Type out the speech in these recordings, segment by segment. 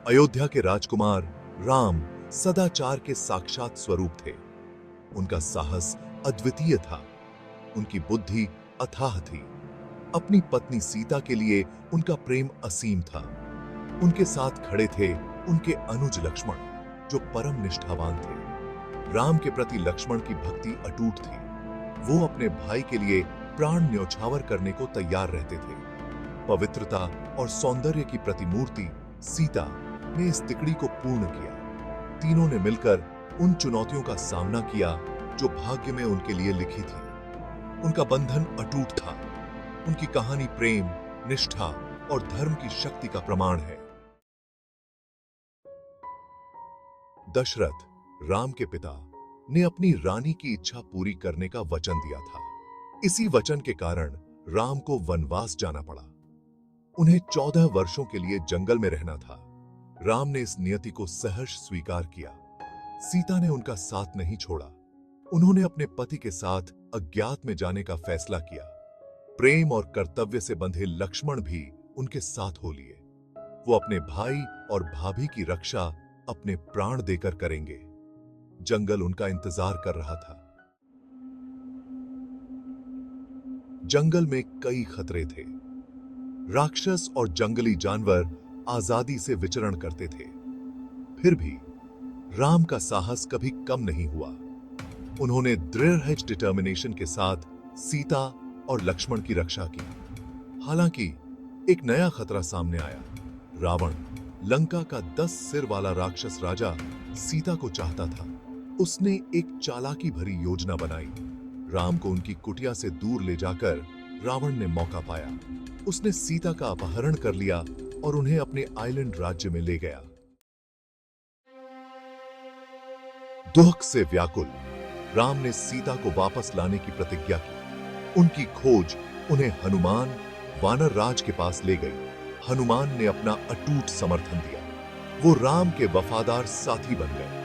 अयोध्या के राजकुमार राम सदाचार के साक्षात स्वरूप थे। उनका साहस अद्वितीय था, उनकी बुद्धि अथाह थी। अपनी पत्नी सीता के लिए उनका प्रेम असीम था। उनके साथ खड़े थे उनके अनुज लक्ष्मण, जो परम निष्ठावान थे। राम के प्रति लक्ष्मण की भक्ति अटूट थी। वो अपने भाई के लिए प्राण न्यौछावर करने को तैयार रहते थे। पवित्रता और सौंदर्य की प्रतिमूर्ति सीता ने इस तिकड़ी को पूर्ण किया। तीनों ने मिलकर उन चुनौतियों का सामना किया जो भाग्य में उनके लिए लिखी थी। उनका बंधन अटूट था। उनकी कहानी प्रेम, निष्ठा और धर्म की शक्ति का प्रमाण है। दशरथ, राम के पिता, ने अपनी रानी की इच्छा पूरी करने का वचन दिया था। इसी वचन के कारण राम को वनवास जाना पड़ा। उन्हें 14 वर्षों के लिए जंगल में रहना था। राम ने इस नियति को सहर्ष स्वीकार किया। सीता ने उनका साथ नहीं छोड़ा। उन्होंने अपने पति के साथ अज्ञात में जाने का फैसला किया। प्रेम और कर्तव्य से बंधे लक्ष्मण भी उनके साथ हो लिए। वो अपने भाई और भाभी की रक्षा अपने प्राण देकर करेंगे। जंगल उनका इंतजार कर रहा था। जंगल में कई खतरे थे। राक्षस और जंगली जानवर आजादी से विचरण करते थे। फिर भी राम का साहस कभी कम नहीं हुआ। उन्होंने दृढ़ डिटर्मिनेशन के साथ सीता और लक्ष्मण की रक्षा की। हालांकि एक नया खतरा सामने आया। रावण, लंका का 10 सिर वाला राक्षस राजा, सीता को चाहता था। उसने एक चालाकी भरी योजना बनाई। राम को उनकी कुटिया से दूर ले जाकर रावण ने मौका पाया। उसने सीता का अपहरण कर लिया और उन्हें अपने आइलैंड राज्य में ले गया। दुख से व्याकुल राम ने सीता को वापस लाने की प्रतिज्ञा की। उनकी खोज उन्हें हनुमान, वानर राज के पास ले गई। हनुमान ने अपना अटूट समर्थन दिया। वो राम के वफादार साथी बन गए।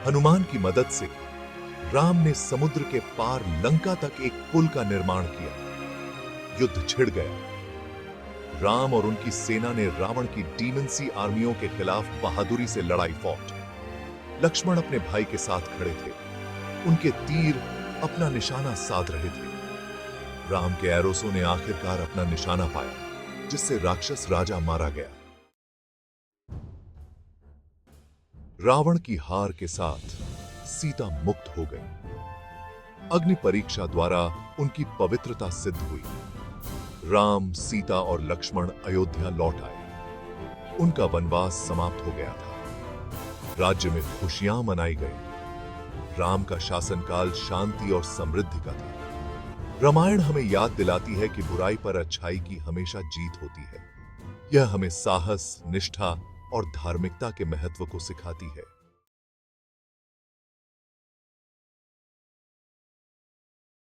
हनुमान की मदद से राम ने समुद्र के पार लंका तक एक पुल का निर्माण किया। युद्ध छिड़ गया। राम और उनकी सेना ने रावण की डीमन सी आर्मियों के खिलाफ बहादुरी से लड़ाई फौज। लक्ष्मण अपने भाई के साथ खड़े थे। उनके तीर अपना निशाना साध रहे थे। राम के एरोसों ने आखिरकार अपना निशाना पाया, जिससे राक्षस राजा मारा गया। रावण की हार के साथ सीता मुक्त हो गई। अग्नि परीक्षा द्वारा उनकी पवित्रता सिद्ध हुई। राम, सीता और लक्ष्मण अयोध्या लौट आए। उनका वनवास समाप्त हो गया था। राज्य में खुशियां मनाई गई। राम का शासनकाल शांति और समृद्धि का था। रामायण हमें याद दिलाती है कि बुराई पर अच्छाई की हमेशा जीत होती है। यह हमें साहस, निष्ठा और धार्मिकता के महत्व को सिखाती है।